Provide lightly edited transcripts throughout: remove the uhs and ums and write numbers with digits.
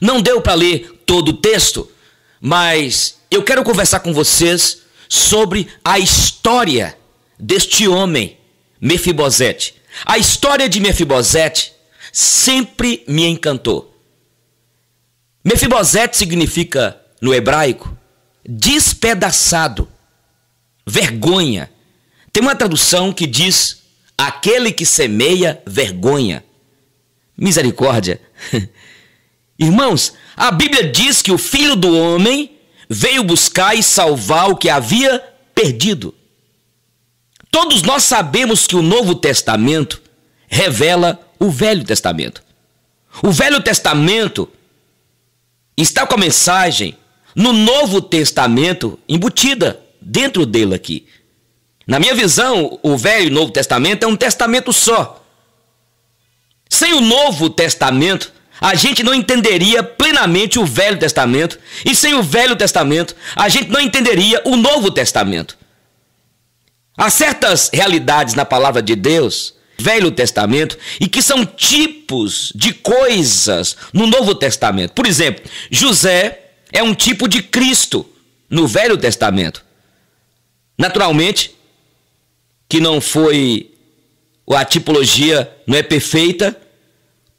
Não deu para ler todo o texto, mas eu quero conversar com vocês sobre a história deste homem, Mefibosete. A história de Mefibosete sempre me encantou. Mefibosete significa, no hebraico, despedaçado, vergonha. Tem uma tradução que diz, aquele que semeia vergonha. Misericórdia. Irmãos, a Bíblia diz que o Filho do Homem veio buscar e salvar o que havia perdido. Todos nós sabemos que o Novo Testamento revela o Velho Testamento. O Velho Testamento está com a mensagem no Novo Testamento embutida dentro dele aqui. Na minha visão, o Velho e o Novo Testamento é um testamento só. Sem o Novo Testamento, a gente não entenderia plenamente o Velho Testamento, e sem o Velho Testamento, a gente não entenderia o Novo Testamento. Há certas realidades na palavra de Deus, Velho Testamento, e que são tipos de coisas no Novo Testamento. Por exemplo, José é um tipo de Cristo no Velho Testamento. Naturalmente, que não foi, a tipologia não é perfeita,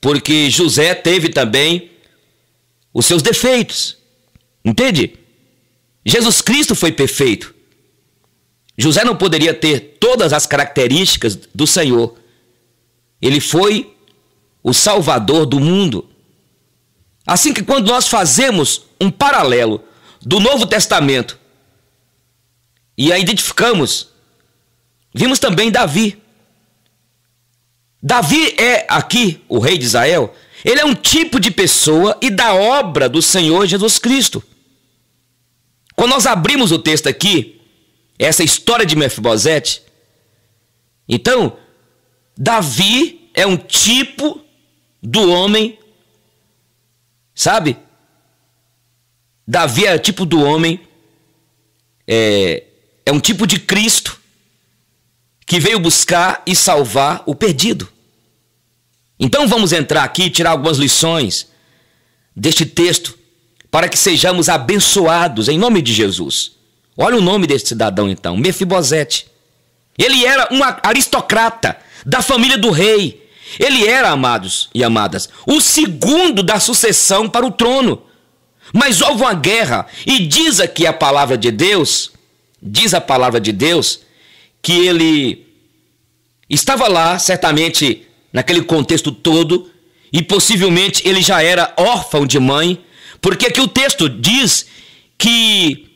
porque José teve também os seus defeitos, entende? Jesus Cristo foi perfeito. José não poderia ter todas as características do Senhor. Ele foi o Salvador do mundo. Assim que quando nós fazemos um paralelo do Novo Testamento e a identificamos, vimos também Davi. Davi é aqui o rei de Israel. Ele é um tipo de pessoa e da obra do Senhor Jesus Cristo. Quando nós abrimos o texto aqui, essa história de Mefibosete, então, Davi é um tipo do homem, sabe? Davi é o tipo do homem, é um tipo de Cristo que veio buscar e salvar o perdido. Então vamos entrar aqui e tirar algumas lições deste texto para que sejamos abençoados em nome de Jesus. Olha o nome desse cidadão então, Mefibosete. Ele era um aristocrata da família do rei. Ele era, amados e amadas, o segundo da sucessão para o trono. Mas houve uma guerra e diz aqui a palavra de Deus, que ele estava lá, certamente naquele contexto todo, e possivelmente ele já era órfão de mãe, porque aqui o texto diz que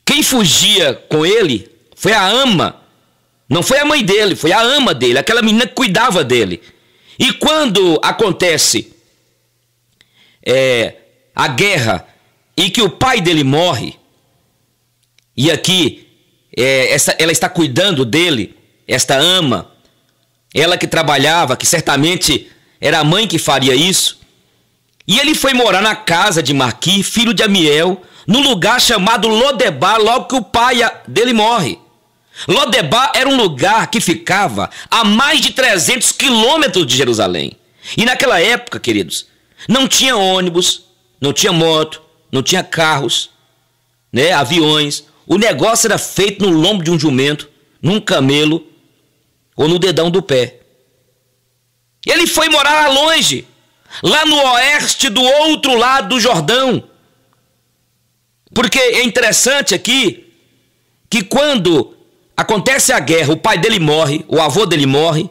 quem fugia com ele foi a ama, não foi a mãe dele, foi a ama dele, aquela menina que cuidava dele. E quando acontece a guerra e que o pai dele morre, e aqui ela está cuidando dele, esta ama, ela que trabalhava, que certamente era a mãe que faria isso, e ele foi morar na casa de Marqui, filho de Amiel, num lugar chamado Lodebar, logo que o pai dele morre. Lodebar era um lugar que ficava a mais de 300 quilômetros de Jerusalém. E naquela época, queridos, não tinha ônibus, não tinha moto, não tinha carros, né, aviões. O negócio era feito no lombo de um jumento, num camelo ou no dedão do pé. Ele foi morar lá longe, lá no oeste, do outro lado do Jordão. Porque é interessante aqui que quando acontece a guerra, o pai dele morre, o avô dele morre,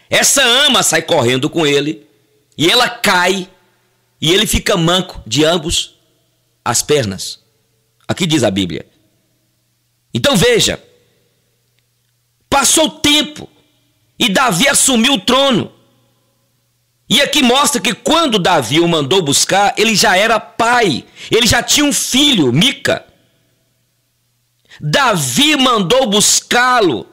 essa ama sai correndo com ele, e ela cai, e ele fica manco de ambos as pernas. Aqui diz a Bíblia. Então veja, passou o tempo, e Davi assumiu o trono. E aqui mostra que quando Davi o mandou buscar, ele já era pai, ele já tinha um filho, Mica. Davi mandou buscá-lo.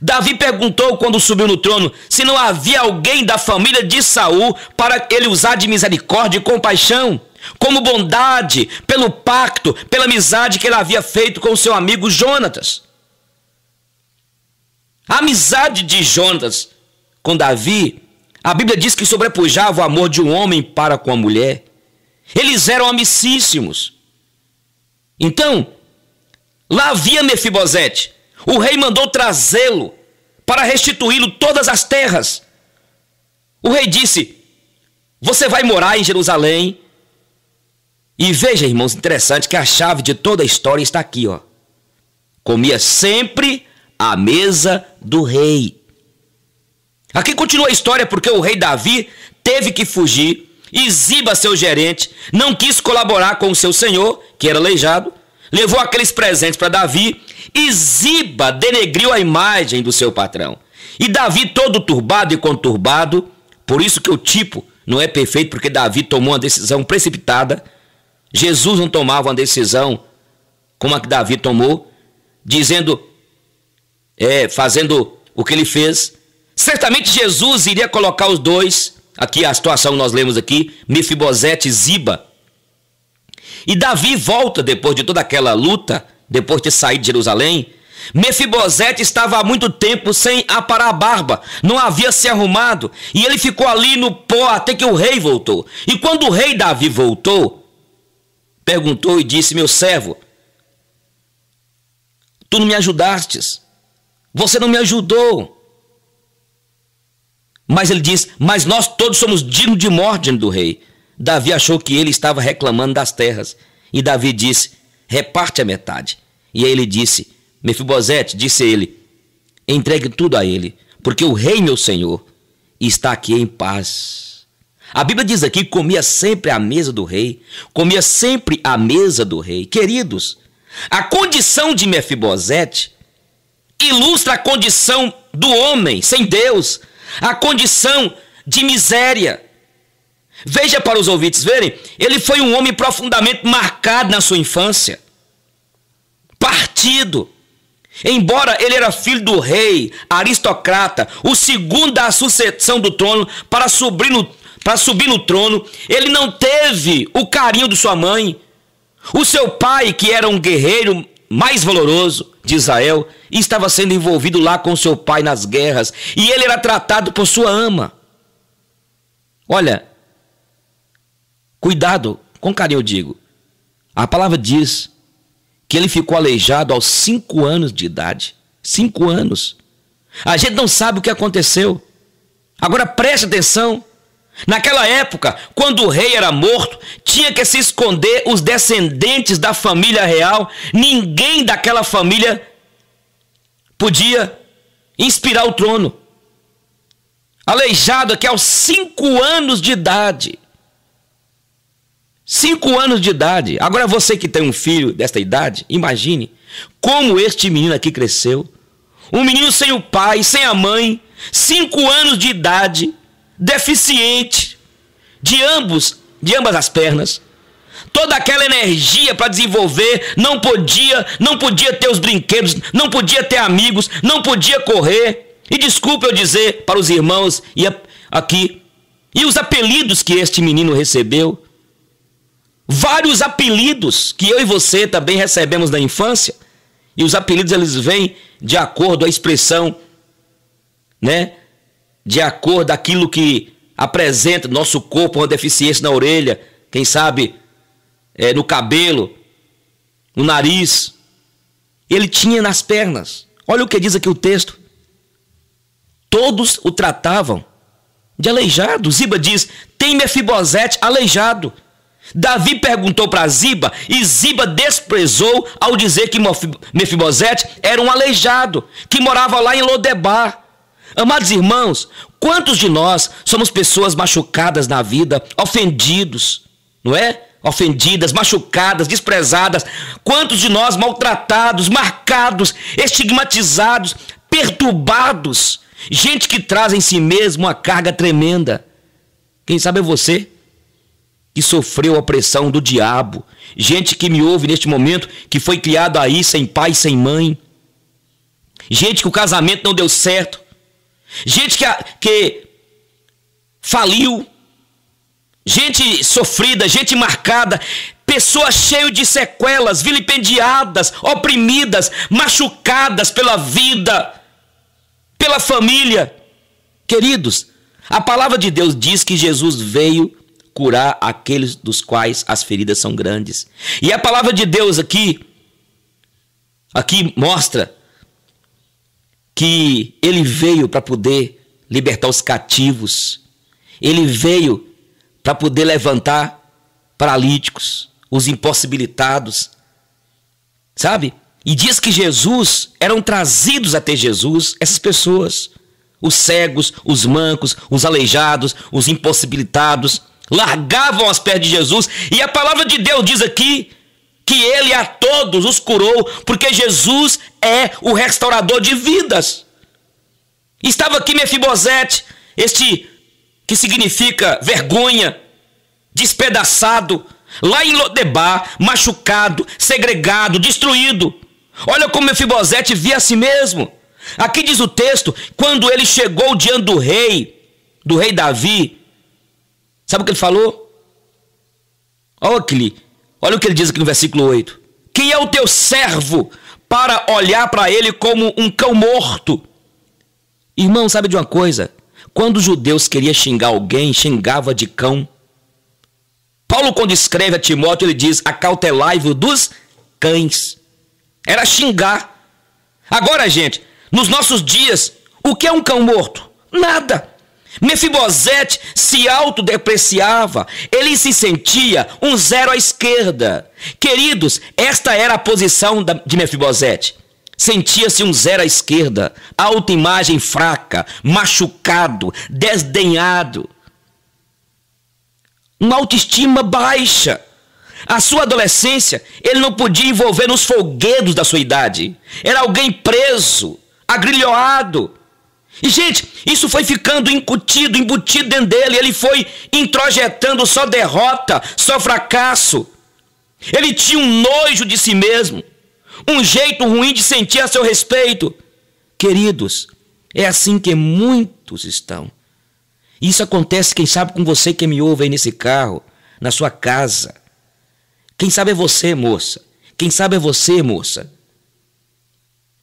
Davi perguntou quando subiu no trono se não havia alguém da família de Saul para ele usar de misericórdia e compaixão, como bondade, pelo pacto, pela amizade que ele havia feito com seu amigo Jonatas. A amizade de Jonatas com Davi, a Bíblia diz que sobrepujava o amor de um homem para com a mulher. Eles eram amicíssimos. Então, lá havia Mefibosete. O rei mandou trazê-lo para restituí-lo todas as terras. O rei disse: você vai morar em Jerusalém. E veja, irmãos, interessante que a chave de toda a história está aqui, ó. Comia sempre à mesa do rei. Aqui continua a história porque o rei Davi teve que fugir. E Ziba, seu gerente, não quis colaborar com o seu senhor, que era aleijado, levou aqueles presentes para Davi, e Ziba denegriu a imagem do seu patrão. E Davi, todo turbado e conturbado, por isso que o tipo não é perfeito, porque Davi tomou uma decisão precipitada. Jesus não tomava uma decisão como a que Davi tomou, fazendo o que ele fez. Certamente Jesus iria colocar os dois. Aqui a situação nós lemos aqui, Mefibosete e Ziba. E Davi volta depois de toda aquela luta, depois de sair de Jerusalém. Mefibosete estava há muito tempo sem aparar a barba, não havia se arrumado, e ele ficou ali no pó até que o rei voltou. E quando o rei Davi voltou, perguntou e disse: meu servo, tu não me ajudastes, você não me ajudou. Mas ele diz: mas nós todos somos dignos de morte diante do rei. Davi achou que ele estava reclamando das terras. E Davi disse: reparte a metade. E aí ele disse: Mefibosete, disse ele, entregue tudo a ele, porque o rei, meu senhor, está aqui em paz. A Bíblia diz aqui que comia sempre à mesa do rei. Comia sempre à mesa do rei. Queridos, a condição de Mefibosete ilustra a condição do homem sem Deus, a condição de miséria. Veja para os ouvintes verem, ele foi um homem profundamente marcado na sua infância, partido. Embora ele era filho do rei, aristocrata, o segundo da sucessão do trono para subir no trono, ele não teve o carinho de sua mãe. O seu pai, que era um guerreiro mais valoroso de Israel, estava sendo envolvido lá com seu pai nas guerras, e ele era tratado por sua ama. Olha, cuidado, com carinho eu digo, a palavra diz que ele ficou aleijado aos 5 anos de idade. 5 anos. A gente não sabe o que aconteceu. Agora preste atenção. Naquela época, quando o rei era morto, tinha que se esconder os descendentes da família real. Ninguém daquela família podia inspirar o trono. Aleijado aqui aos 5 anos de idade. 5 anos de idade. Agora você que tem um filho desta idade, imagine como este menino aqui cresceu. Um menino sem o pai, sem a mãe, 5 anos de idade, deficiente de ambas as pernas. Toda aquela energia para desenvolver, não podia ter os brinquedos, não podia ter amigos, não podia correr. E desculpa eu dizer para os irmãos aqui, e os apelidos que este menino recebeu, vários apelidos que eu e você também recebemos na infância, e os apelidos eles vêm de acordo à expressão, né? De acordo àquilo que apresenta nosso corpo, uma deficiência na orelha, quem sabe no cabelo, no nariz. Ele tinha nas pernas. Olha o que diz aqui o texto. Todos o tratavam de aleijado. Ziba diz: tem Mefibosete aleijado. Davi perguntou para Ziba, e Ziba desprezou ao dizer que Mefibosete era um aleijado, que morava lá em Lodebar. Amados irmãos, quantos de nós somos pessoas machucadas na vida, ofendidos, não é? Ofendidas, machucadas, desprezadas. Quantos de nós maltratados, marcados, estigmatizados, perturbados. Gente que traz em si mesmo uma carga tremenda. Quem sabe é você que sofreu a opressão do diabo. Gente que me ouve neste momento, que foi criado aí sem pai, sem mãe. Gente que o casamento não deu certo. Gente que faliu. Gente sofrida, gente marcada. Pessoas cheias de sequelas, vilipendiadas, oprimidas, machucadas pela vida, pela família. Queridos, a palavra de Deus diz que Jesus veio curar aqueles dos quais as feridas são grandes. E a palavra de Deus aqui mostra que ele veio para poder libertar os cativos. Ele veio para poder levantar paralíticos, os impossibilitados, sabe? E diz que Jesus, eram trazidos até Jesus, essas pessoas, os cegos, os mancos, os aleijados, os impossibilitados, largavam aos pés de Jesus. E a palavra de Deus diz aqui que ele a todos os curou, porque Jesus é o restaurador de vidas. Estava aqui Mefibosete, este que significa vergonha, despedaçado, lá em Lodebar, machucado, segregado, destruído. Olha como Mefibosete via a si mesmo. Aqui diz o texto, quando ele chegou diante do rei Davi, sabe o que ele falou? Olha o que ele diz aqui no versículo 8. Quem é o teu servo para olhar para ele como um cão morto? Irmão, sabe de uma coisa? Quando os judeus queriam xingar alguém, xingava de cão. Paulo, quando escreve a Timóteo, ele diz, acautelai-vos dos cães. Era xingar. Agora, gente, nos nossos dias, o que é um cão morto? Nada. Mefibosete se autodepreciava, ele se sentia um zero à esquerda. Queridos, esta era a posição de Mefibosete. Sentia-se um zero à esquerda, autoimagem fraca, machucado, desdenhado. Uma autoestima baixa. A sua adolescência, ele não podia envolver nos folguedos da sua idade. Era alguém preso, agrilhoado. E, gente, isso foi ficando embutido dentro dele. Ele foi introjetando só derrota, só fracasso. Ele tinha um nojo de si mesmo, um jeito ruim de sentir a seu respeito. Queridos, é assim que muitos estão. Isso acontece, quem sabe, com você que me ouve aí nesse carro, na sua casa. Quem sabe é você, moça. Quem sabe é você, moça.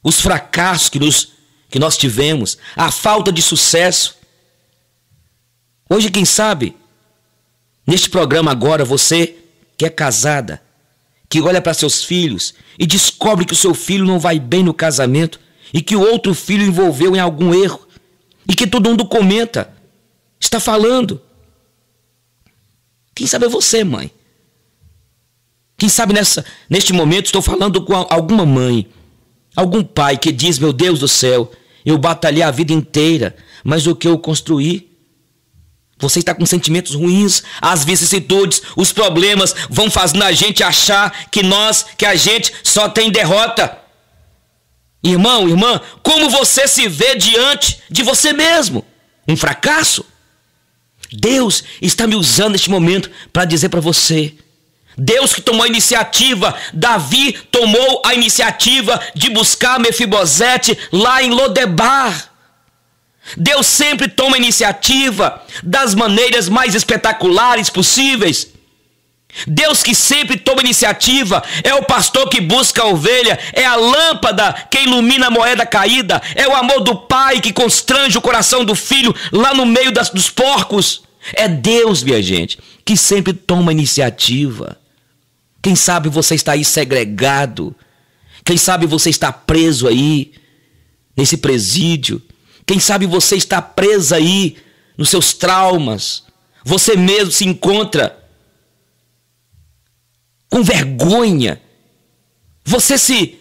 Os fracassos que nós tivemos, a falta de sucesso. Hoje, quem sabe, neste programa agora, você que é casada, que olha para seus filhos e descobre que o seu filho não vai bem no casamento e que o outro filho envolveu em algum erro e que todo mundo comenta, está falando. Quem sabe é você, mãe. Quem sabe neste momento estou falando com alguma mãe, algum pai que diz, meu Deus do céu, eu batalhei a vida inteira, mas o que eu construí? Você está com sentimentos ruins, as vicissitudes, os problemas vão fazendo a gente achar que a gente só tem derrota. Irmão, irmã, como você se vê diante de você mesmo? Um fracasso? Deus está me usando neste momento para dizer para você, Deus que tomou a iniciativa, Davi tomou a iniciativa de buscar Mefibosete lá em Lodebar. Deus sempre toma a iniciativa das maneiras mais espetaculares possíveis. Deus que sempre toma iniciativa, é o pastor que busca a ovelha, é a lâmpada que ilumina a moeda caída, é o amor do pai que constrange o coração do filho lá no meio dos porcos. É Deus, minha gente, que sempre toma iniciativa. Quem sabe você está aí segregado, quem sabe você está preso aí, nesse presídio, quem sabe você está preso aí nos seus traumas, você mesmo se encontra com vergonha, você se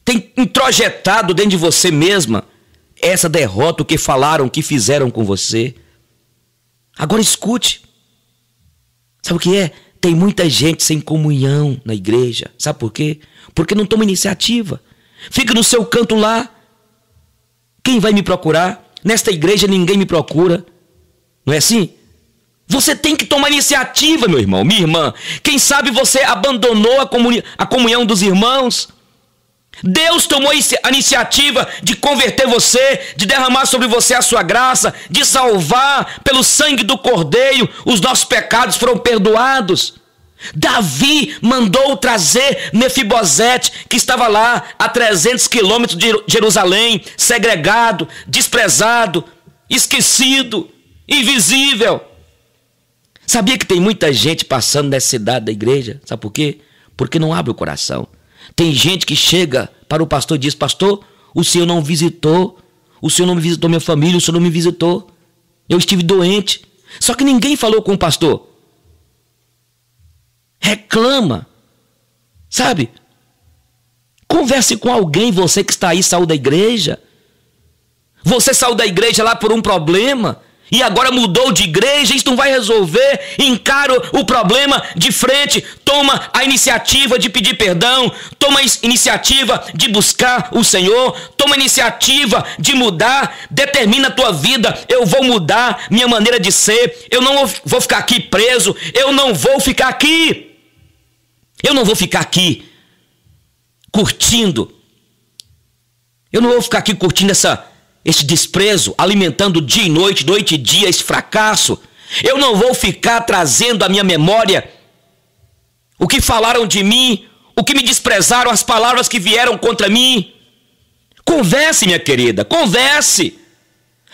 tem introjetado dentro de você mesma essa derrota, o que falaram, o que fizeram com você. Agora escute, sabe o que é? Tem muita gente sem comunhão na igreja, sabe por quê? Porque não toma iniciativa, fica no seu canto lá. Quem vai me procurar? Nesta igreja ninguém me procura, não é assim? Você tem que tomar iniciativa, meu irmão, minha irmã. Quem sabe você abandonou a comunhão dos irmãos. Deus tomou a iniciativa de converter você, de derramar sobre você a sua graça, de salvar pelo sangue do Cordeiro, os nossos pecados foram perdoados. Davi mandou trazer Mefibosete, que estava lá a 300 quilômetros de Jerusalém, segregado, desprezado, esquecido, invisível. Sabia que tem muita gente passando nessa cidade da igreja? Sabe por quê? Porque não abre o coração. Tem gente que chega para o pastor e diz: pastor, o senhor não visitou, o senhor não visitou minha família, o senhor não me visitou. Eu estive doente. Só que ninguém falou com o pastor. Reclama. Sabe? Converse com alguém, você que está aí, saiu da igreja. Você saiu da igreja lá por um problema e agora mudou de igreja, isso não vai resolver. Encara o problema de frente, toma a iniciativa de pedir perdão, toma a iniciativa de buscar o Senhor, toma a iniciativa de mudar, determina a tua vida. Eu vou mudar minha maneira de ser, eu não vou ficar aqui preso, eu não vou ficar aqui curtindo, eu não vou ficar aqui curtindo esse desprezo, alimentando dia e noite e dia esse fracasso. Eu não vou ficar trazendo à minha memória o que falaram de mim, o que me desprezaram, as palavras que vieram contra mim. Converse, minha querida, converse.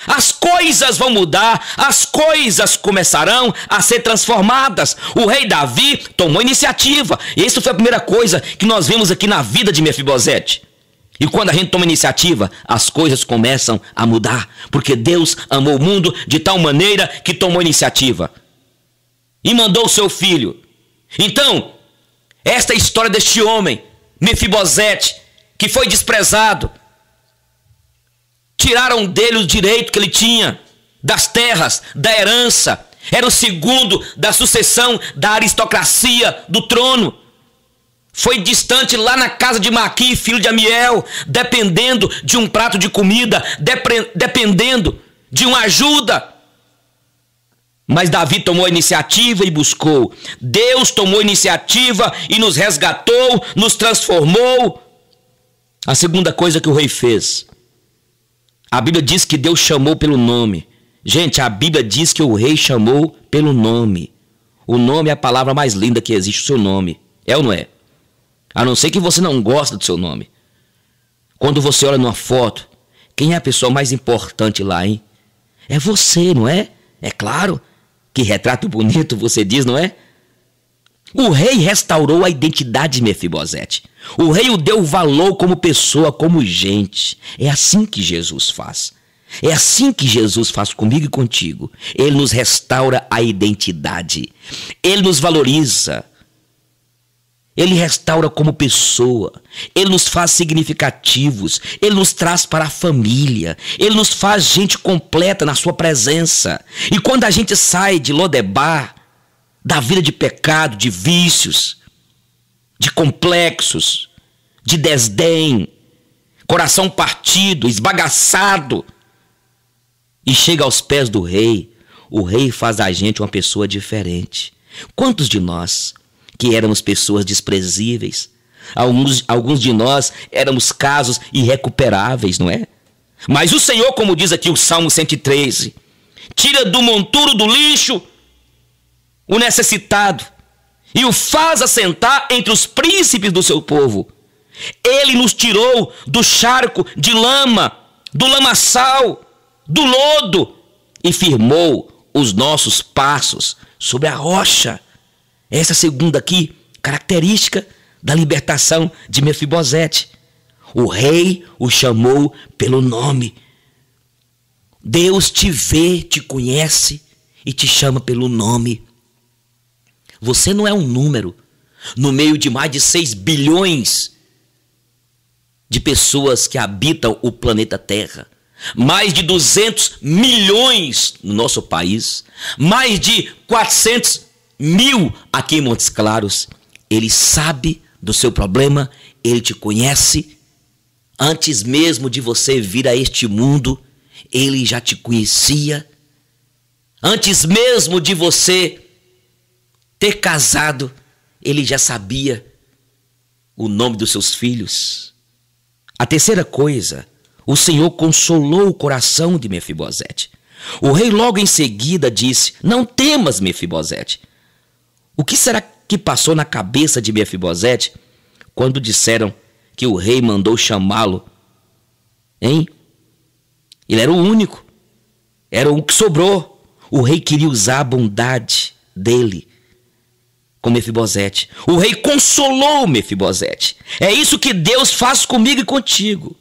As coisas vão mudar, as coisas começarão a ser transformadas. O rei Davi tomou iniciativa. E isso foi a primeira coisa que nós vimos aqui na vida de Mefibosete. E quando a gente toma iniciativa, as coisas começam a mudar. Porque Deus amou o mundo de tal maneira que tomou iniciativa e mandou o seu filho. Então, esta é a história deste homem, Mefibosete, que foi desprezado. Tiraram dele o direito que ele tinha das terras, da herança. Era o segundo da sucessão da aristocracia do trono. Foi distante lá na casa de Maqui, filho de Amiel, dependendo de um prato de comida, dependendo de uma ajuda. Mas Davi tomou a iniciativa e buscou. Deus tomou a iniciativa e nos resgatou, nos transformou. A segunda coisa que o rei fez, a Bíblia diz que Deus chamou pelo nome. Gente, a Bíblia diz que o rei chamou pelo nome. O nome é a palavra mais linda que existe, o seu nome. É ou não é? A não ser que você não gosta do seu nome. Quando você olha numa foto, quem é a pessoa mais importante lá, hein? É você, não é? É claro. Que retrato bonito você diz, não é? O rei restaurou a identidade de Mefibosete. O rei o deu valor como pessoa, como gente. É assim que Jesus faz. É assim que Jesus faz comigo e contigo. Ele nos restaura a identidade. Ele nos valoriza. Ele restaura como pessoa. Ele nos faz significativos. Ele nos traz para a família. Ele nos faz gente completa na sua presença. E quando a gente sai de Lodebar, da vida de pecado, de vícios, de complexos, de desdém, coração partido, esbagaçado, e chega aos pés do rei, o rei faz da gente uma pessoa diferente. Quantos de nós que éramos pessoas desprezíveis, alguns de nós éramos casos irrecuperáveis, não é? Mas o Senhor, como diz aqui o Salmo 113, tira do monturo do lixo o necessitado e o faz assentar entre os príncipes do seu povo. Ele nos tirou do charco de lama, do lamaçal, do lodo e firmou os nossos passos sobre a rocha. Essa segunda aqui, característica da libertação de Mefibosete. O rei o chamou pelo nome. Deus te vê, te conhece e te chama pelo nome. Você não é um número no meio de mais de 6 bilhões de pessoas que habitam o planeta Terra. Mais de 200 milhões no nosso país. Mais de 400 mil aqui em Montes Claros. Ele sabe do seu problema, ele te conhece. Antes mesmo de você vir a este mundo, ele já te conhecia. Antes mesmo de você ter casado, ele já sabia o nome dos seus filhos. A terceira coisa, o Senhor consolou o coração de Mefibosete. O rei logo em seguida disse: não temas, Mefibosete. O que será que passou na cabeça de Mefibosete quando disseram que o rei mandou chamá-lo? Hein? Ele era o único. Era o que sobrou. O rei queria usar a bondade dele com Mefibosete. O rei consolou Mefibosete. É isso que Deus faz comigo e contigo.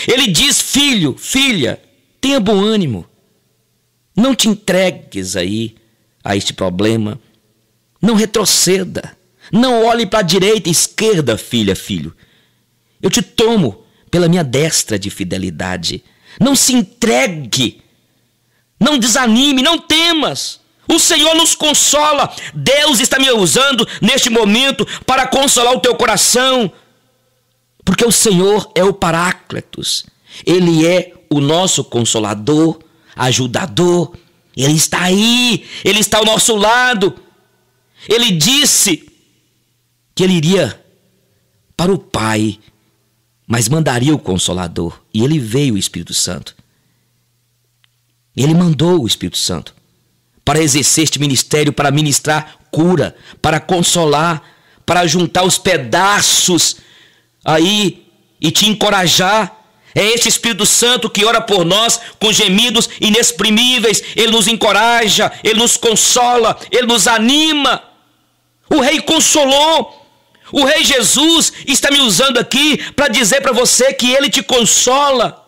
Ele diz: filho, filha, tenha bom ânimo. Não te entregues aí a este problema. Não retroceda. Não olhe para a direita e esquerda, filha, filho. Eu te tomo pela minha destra de fidelidade. Não se entregue. Não desanime, não temas. O Senhor nos consola. Deus está me usando neste momento para consolar o teu coração. Porque o Senhor é o Paráclitos. Ele é o nosso consolador, ajudador. Ele está aí. Ele está ao nosso lado. Ele disse que ele iria para o Pai, mas mandaria o Consolador. E ele veio, o Espírito Santo. Ele mandou o Espírito Santo para exercer este ministério, para ministrar cura, para consolar, para juntar os pedaços aí e te encorajar. É este Espírito Santo que ora por nós com gemidos inexprimíveis. Ele nos encoraja, ele nos consola, ele nos anima. O Rei consolou. O Rei Jesus está me usando aqui para dizer para você que ele te consola.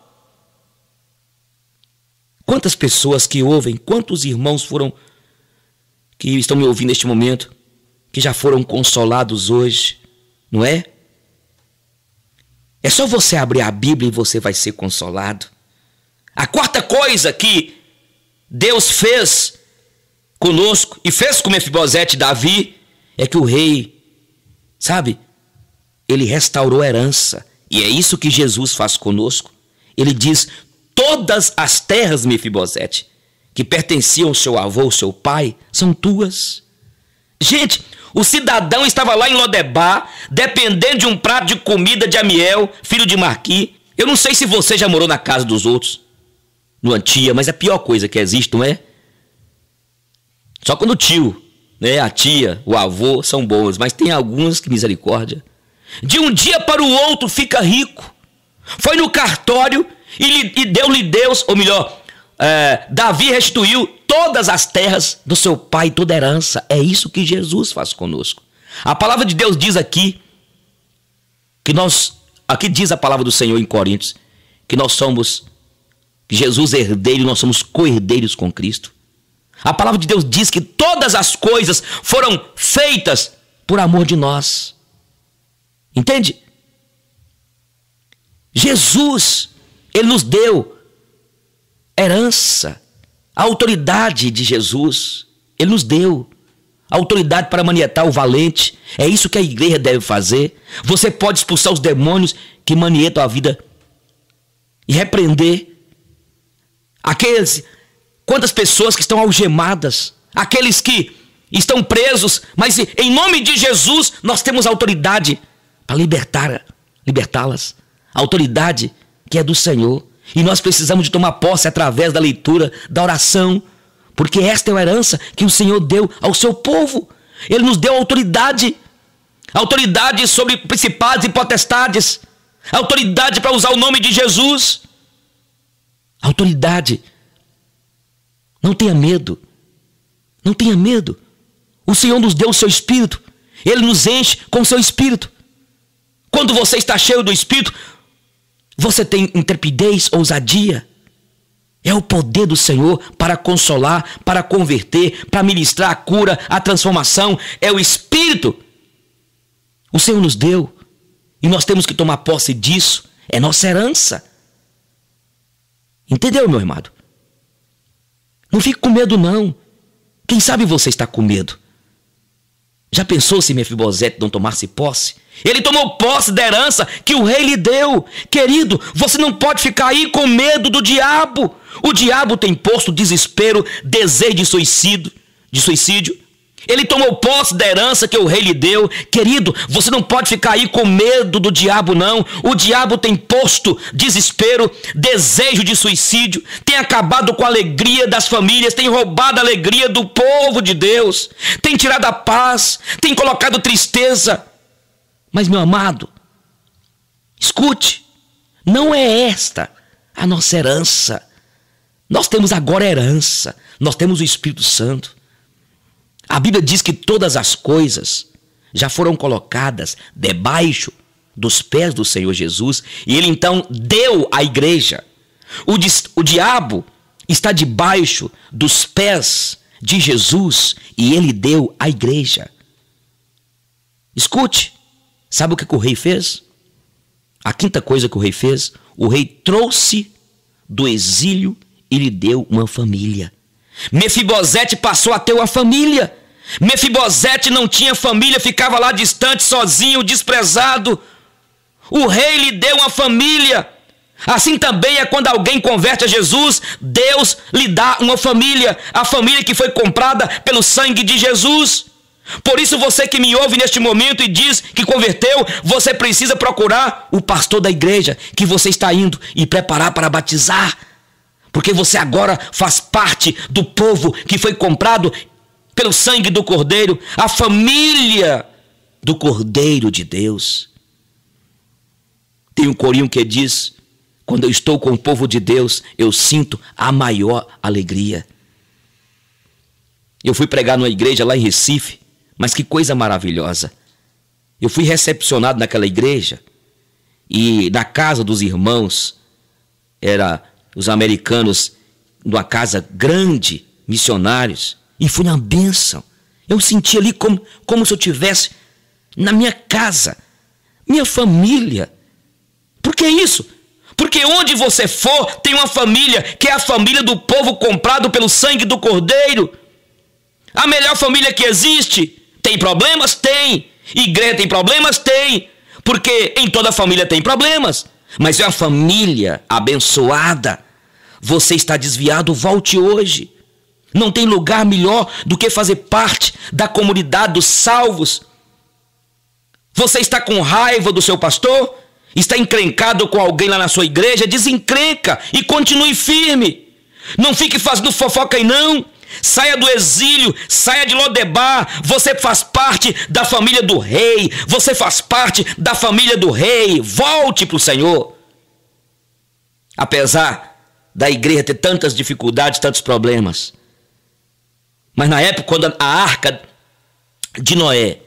Quantas pessoas que ouvem, quantos irmãos que estão me ouvindo neste momento, que já foram consolados hoje, não é? É só você abrir a Bíblia e você vai ser consolado. A quarta coisa que Deus fez conosco e fez com Mefibosete e Davi é que o rei, sabe, ele restaurou a herança. E é isso que Jesus faz conosco. Ele diz: todas as terras, Mefibosete, que pertenciam ao seu avô, ao seu pai, são tuas. Gente, o cidadão estava lá em Lodebar, dependendo de um prato de comida de Amiel, filho de Marqui. Eu não sei se você já morou na casa dos outros, no Antia, mas é a pior coisa que existe, não é? Só quando o tio, né, a tia, o avô são bons, mas tem alguns que, misericórdia, de um dia para o outro fica rico. Foi no cartório e deu-lhe Deus, ou melhor, Davi restituiu todas as terras do seu pai, toda a herança. É isso que Jesus faz conosco. A palavra de Deus diz aqui, aqui diz a palavra do Senhor em Coríntios, que nós somos, que Jesus é herdeiro, nós somos co-herdeiros com Cristo. A palavra de Deus diz que todas as coisas foram feitas por amor de nós. Entende? Jesus, ele nos deu herança. A autoridade de Jesus, ele nos deu a autoridade para manietar o valente. É isso que a igreja deve fazer. Você pode expulsar os demônios que manietam a vida e repreender quantas pessoas que estão algemadas, aqueles que estão presos, mas em nome de Jesus nós temos autoridade para libertá-las. A autoridade que é do Senhor. E nós precisamos de tomar posse através da leitura, da oração, porque esta é a herança que o Senhor deu ao seu povo. Ele nos deu autoridade sobre principados e potestades, autoridade para usar o nome de Jesus, autoridade. Não tenha medo, não tenha medo. O Senhor nos deu o seu Espírito, ele nos enche com o seu Espírito. Quando você está cheio do Espírito, você tem intrepidez, ousadia. É o poder do Senhor para consolar, para converter, para ministrar a cura, a transformação. É o Espírito. O Senhor nos deu. E nós temos que tomar posse disso. É nossa herança. Entendeu, meu amado? Não fique com medo, não. Quem sabe você está com medo. Já pensou se Mefibosete não tomasse posse? Ele tomou posse da herança que o rei lhe deu. Querido, você não pode ficar aí com medo do diabo. O diabo tem posto desespero, desejo de suicídio. Ele tomou posse da herança que o rei lhe deu. Querido, você não pode ficar aí com medo do diabo, não. O diabo tem posto desespero, desejo de suicídio, tem acabado com a alegria das famílias, tem roubado a alegria do povo de Deus, tem tirado a paz, tem colocado tristeza. Mas, meu amado, escute, não é esta a nossa herança. Nós temos agora herança, nós temos o Espírito Santo. A Bíblia diz que todas as coisas já foram colocadas debaixo dos pés do Senhor Jesus, e ele então deu à igreja. O diabo está debaixo dos pés de Jesus e ele deu à igreja. Escute, sabe o que o rei fez? A quinta coisa que o rei fez, o rei trouxe do exílio e lhe deu uma família. Mefibosete passou a ter uma família. Mefibosete não tinha família, ficava lá distante, sozinho, desprezado. O rei lhe deu uma família. Assim também é quando alguém converte a Jesus, Deus lhe dá uma família, a família que foi comprada pelo sangue de Jesus. Por isso você que me ouve neste momento e diz que converteu, você precisa procurar o pastor da igreja que você está indo e preparar para batizar. Porque você agora faz parte do povo que foi comprado pelo sangue do Cordeiro, a família do Cordeiro de Deus. Tem um corinho que diz: quando eu estou com o povo de Deus, eu sinto a maior alegria. Eu fui pregar numa igreja lá em Recife, mas que coisa maravilhosa. Eu fui recepcionado naquela igreja e na casa dos irmãos, era os americanos, numa casa grande, missionários, e foi uma bênção. Eu senti ali como se eu estivesse na minha casa, minha família. Por que isso? Porque onde você for, tem uma família, que é a família do povo comprado pelo sangue do Cordeiro. A melhor família que existe. Tem problemas? Tem. Igreja tem problemas? Tem. Porque em toda família tem problemas. Mas é uma família abençoada. Você está desviado, volte hoje. Não tem lugar melhor do que fazer parte da comunidade dos salvos. Você está com raiva do seu pastor? Está encrencado com alguém lá na sua igreja? Desencrenca e continue firme. Não fique fazendo fofoca aí não. Saia do exílio, saia de Lodebar. Você faz parte da família do rei. Você faz parte da família do rei. Volte para o Senhor. Apesar da igreja ter tantas dificuldades, tantos problemas, mas na época quando a arca de Noé,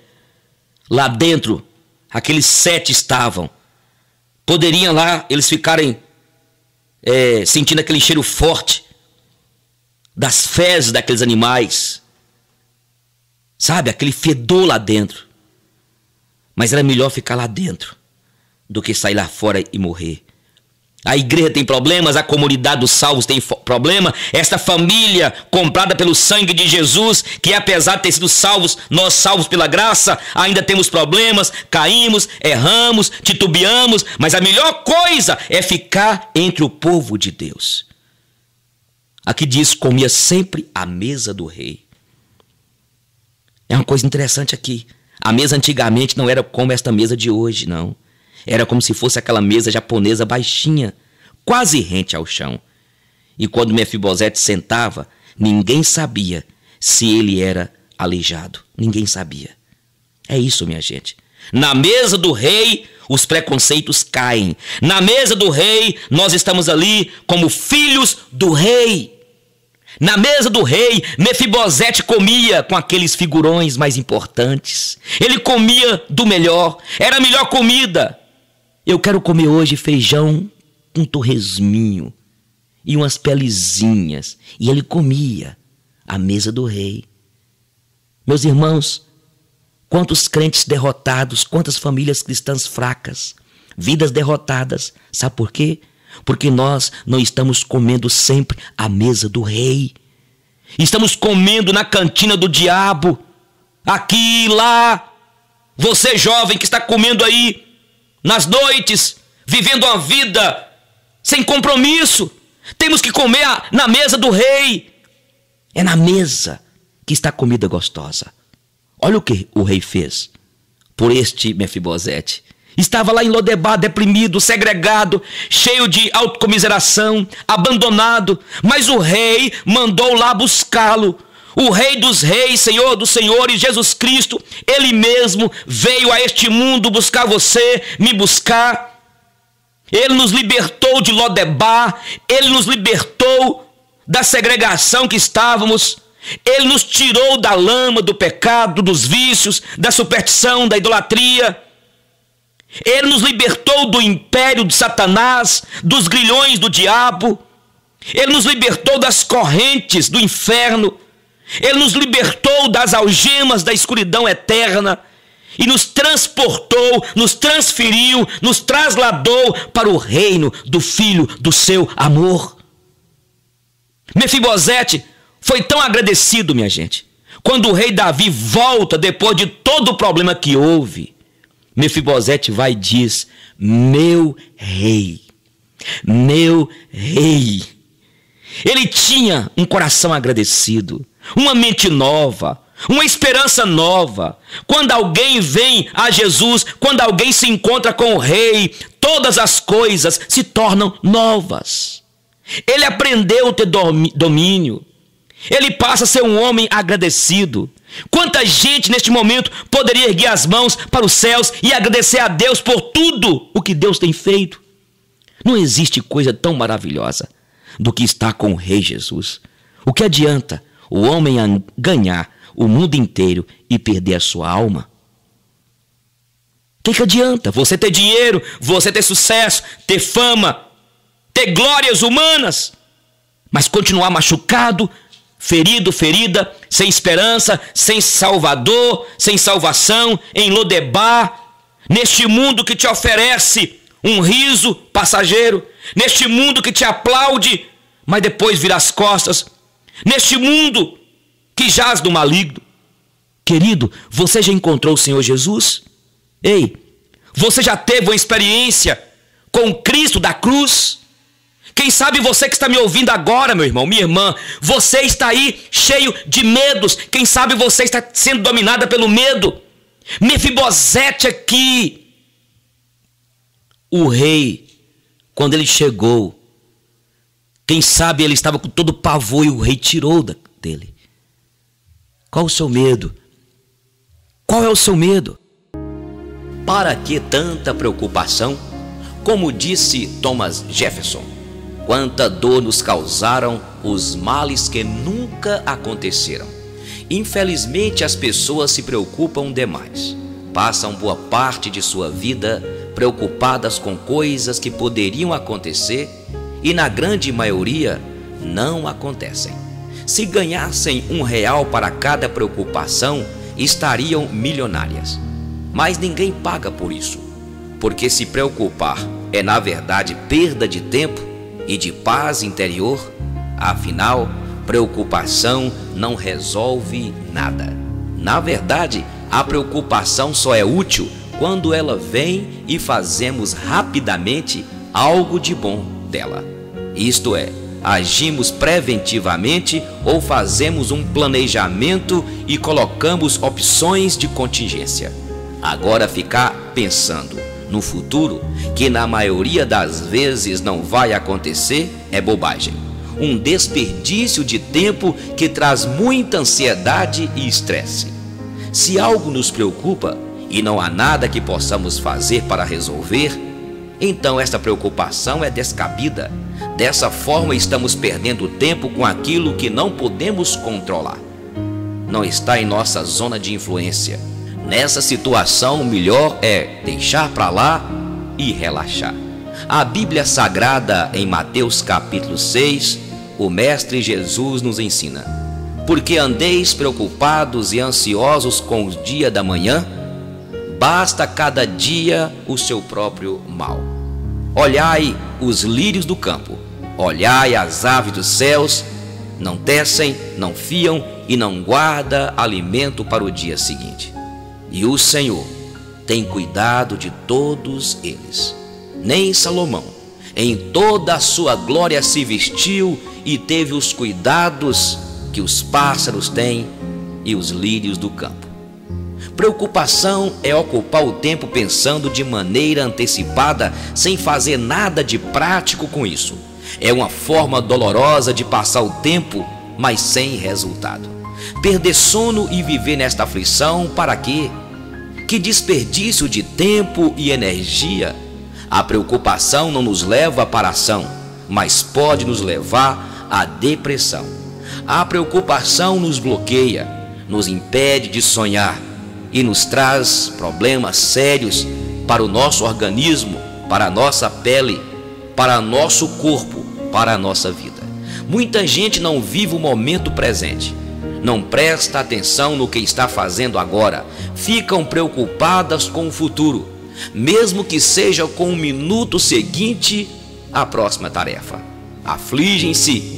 lá dentro, aqueles 7 estavam, poderiam lá eles ficarem sentindo aquele cheiro forte das fezes daqueles animais, sabe, aquele fedor lá dentro. Mas era melhor ficar lá dentro do que sair lá fora e morrer. A igreja tem problemas, a comunidade dos salvos tem problema. Esta família comprada pelo sangue de Jesus, que apesar de ter sido salvos, nós salvos pela graça, ainda temos problemas, caímos, erramos, titubeamos, mas a melhor coisa é ficar entre o povo de Deus. Aqui diz: comia sempre à mesa do rei. É uma coisa interessante aqui. A mesa antigamente não era como esta mesa de hoje, não. Era como se fosse aquela mesa japonesa baixinha, quase rente ao chão. E quando Mefibosete sentava, ninguém sabia se ele era aleijado. Ninguém sabia. É isso, minha gente. Na mesa do rei, os preconceitos caem. Na mesa do rei, nós estamos ali como filhos do rei. Na mesa do rei, Mefibosete comia com aqueles figurões mais importantes. Ele comia do melhor. Era a melhor comida. Eu quero comer hoje feijão com torresminho e umas pelezinhas. E ele comia à mesa do rei. Meus irmãos, quantos crentes derrotados, quantas famílias cristãs fracas, vidas derrotadas. Sabe por quê? Porque nós não estamos comendo sempre à mesa do rei. Estamos comendo na cantina do diabo, aqui e lá. Você jovem que está comendo aí nas noites, vivendo uma vida sem compromisso. Temos que comer na mesa do rei. É na mesa que está a comida gostosa. Olha o que o rei fez por este Mefibosete. Estava lá em Lodebar, deprimido, segregado, cheio de autocomiseração, abandonado. Mas o rei mandou lá buscá-lo. O Rei dos Reis, Senhor dos Senhores, Jesus Cristo, Ele mesmo veio a este mundo buscar você, me buscar. Ele nos libertou de Lodebar, Ele nos libertou da segregação que estávamos. Ele nos tirou da lama do pecado, dos vícios, da superstição, da idolatria. Ele nos libertou do império de Satanás, dos grilhões do diabo. Ele nos libertou das correntes do inferno. Ele nos libertou das algemas da escuridão eterna e nos transportou, nos transferiu, nos trasladou para o reino do Filho do seu amor. Mefibosete foi tão agradecido, minha gente. Quando o rei Davi volta depois de todo o problema que houve, Mefibosete vai e diz: meu rei, meu rei. Ele tinha um coração agradecido, uma mente nova, uma esperança nova. Quando alguém vem a Jesus, quando alguém se encontra com o rei, todas as coisas se tornam novas. Ele aprendeu a ter domínio. Ele passa a ser um homem agradecido. Quanta gente neste momento poderia erguer as mãos para os céus e agradecer a Deus por tudo o que Deus tem feito. Não existe coisa tão maravilhosa do que estar com o Rei Jesus. O que adianta o homem ganhar o mundo inteiro e perder a sua alma? O que adianta você ter dinheiro, você ter sucesso, ter fama, ter glórias humanas, mas continuar machucado, ferido, ferida, sem esperança, sem salvador, sem salvação, em Lodebar, neste mundo que te oferece um riso passageiro, neste mundo que te aplaude, mas depois vira as costas, neste mundo que jaz do maligno. Querido, você já encontrou o Senhor Jesus? Ei, você já teve uma experiência com Cristo da cruz? Quem sabe você que está me ouvindo agora, meu irmão, minha irmã, você está aí cheio de medos. Quem sabe você está sendo dominada pelo medo. Mefibosete aqui, o rei, quando ele chegou, quem sabe ele estava com todo pavor e o rei tirou dele. Qual o seu medo? Qual é o seu medo? Para que tanta preocupação? Como disse Thomas Jefferson, quanta dor nos causaram os males que nunca aconteceram. Infelizmente, as pessoas se preocupam demais. Passam boa parte de sua vida preocupadas com coisas que poderiam acontecer e, na grande maioria, não acontecem. Se ganhassem R$1 para cada preocupação, estariam milionárias. Mas ninguém paga por isso, porque se preocupar é, na verdade, perda de tempo e de paz interior. Afinal, preocupação não resolve nada. Na verdade, a preocupação só é útil quando ela vem e fazemos rapidamente algo de bom dela. Isto é, agimos preventivamente ou fazemos um planejamento e colocamos opções de contingência. Agora, ficar pensando no futuro, que na maioria das vezes não vai acontecer, é bobagem. Um desperdício de tempo que traz muita ansiedade e estresse. Se algo nos preocupa e não há nada que possamos fazer para resolver, então esta preocupação é descabida. Dessa forma, estamos perdendo tempo com aquilo que não podemos controlar. Não está em nossa zona de influência. Nessa situação, o melhor é deixar para lá e relaxar. A Bíblia Sagrada, em Mateus capítulo 6, o Mestre Jesus nos ensina: porque andeis preocupados e ansiosos com o dia da manhã, basta cada dia o seu próprio mal. Olhai os lírios do campo, olhai as aves dos céus, não tecem, não fiam e não guarda alimento para o dia seguinte. E o Senhor tem cuidado de todos eles. Nem Salomão, em toda a sua glória, se vestiu e teve os cuidados que os pássaros têm e os lírios do campo. Preocupação é ocupar o tempo pensando de maneira antecipada, sem fazer nada de prático com isso. É uma forma dolorosa de passar o tempo, mas sem resultado. Perder sono e viver nesta aflição, para quê? Que desperdício de tempo e energia! A preocupação não nos leva para a ação, mas pode nos levar à depressão. A preocupação nos bloqueia, nos impede de sonhar e nos traz problemas sérios para o nosso organismo, para a nossa pele, para nosso corpo, para a nossa vida. Muita gente não vive o momento presente, não presta atenção no que está fazendo agora, ficam preocupadas com o futuro, mesmo que seja com o minuto seguinte à próxima tarefa. Afligem-se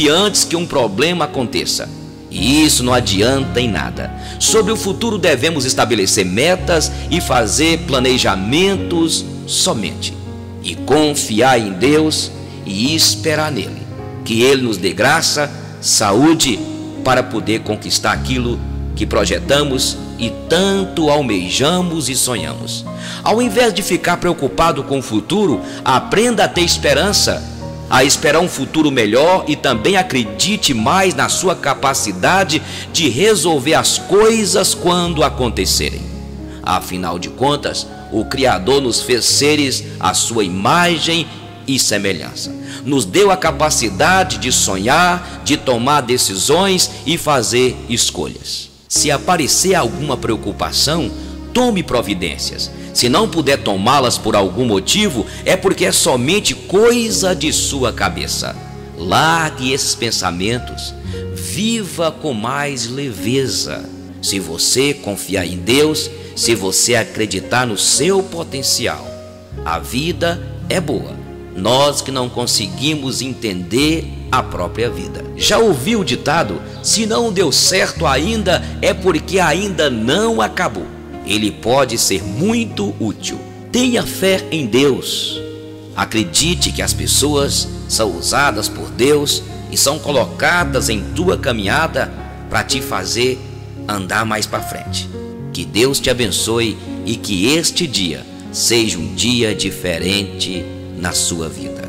antes que um problema aconteça. E isso não adianta em nada. Sobre o futuro devemos estabelecer metas e fazer planejamentos somente. E confiar em Deus e esperar nele. Que Ele nos dê graça, saúde, para poder conquistar aquilo que projetamos e tanto almejamos e sonhamos. Ao invés de ficar preocupado com o futuro, aprenda a ter esperança, a esperar um futuro melhor e também acredite mais na sua capacidade de resolver as coisas quando acontecerem. Afinal de contas, o Criador nos fez seres à sua imagem e semelhança. Nos deu a capacidade de sonhar, de tomar decisões e fazer escolhas. Se aparecer alguma preocupação, tome providências. Se não puder tomá-las por algum motivo, é porque é somente coisa de sua cabeça. Largue esses pensamentos, viva com mais leveza. Se você confiar em Deus, se você acreditar no seu potencial, a vida é boa. Nós que não conseguimos entender a própria vida. Já ouviu o ditado? Se não deu certo ainda, é porque ainda não acabou. Ele pode ser muito útil. Tenha fé em Deus. Acredite que as pessoas são usadas por Deus e são colocadas em tua caminhada para te fazer andar mais para frente. Que Deus te abençoe e que este dia seja um dia diferente na sua vida.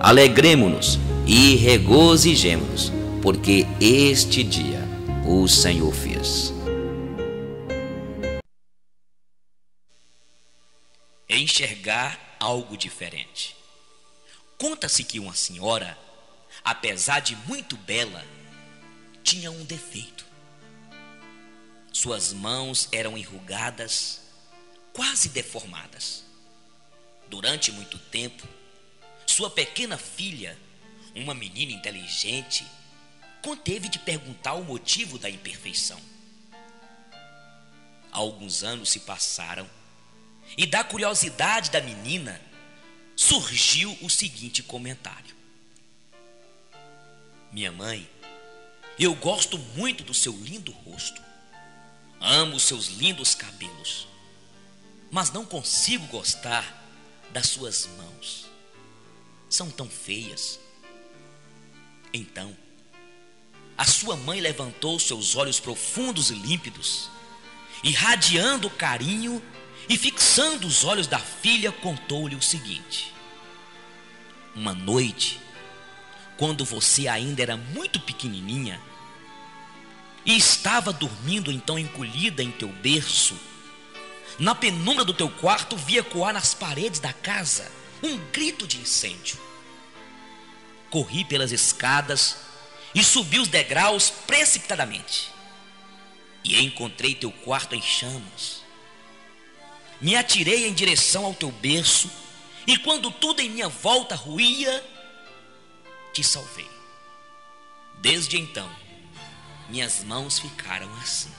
Alegremo-nos e regozijemo-nos, porque este dia o Senhor fez. Enxergar algo diferente. Conta-se que uma senhora, apesar de muito bela, tinha um defeito. Suas mãos eram enrugadas, quase deformadas. Durante muito tempo, sua pequena filha, uma menina inteligente, conteve de perguntar o motivo da imperfeição. Alguns anos se passaram e da curiosidade da menina surgiu o seguinte comentário: minha mãe, eu gosto muito do seu lindo rosto, amo seus lindos cabelos, mas não consigo gostar das suas mãos, são tão feias. Então, a sua mãe levantou seus olhos profundos e límpidos, irradiando carinho e fixando os olhos da filha, contou-lhe o seguinte: uma noite, quando você ainda era muito pequenininha e estava dormindo então encolhida em teu berço, na penumbra do teu quarto vi ecoar nas paredes da casa um grito de incêndio. Corri pelas escadas e subi os degraus precipitadamente e encontrei teu quarto em chamas. Me atirei em direção ao teu berço e quando tudo em minha volta ruía, te salvei. Desde então, minhas mãos ficaram assim.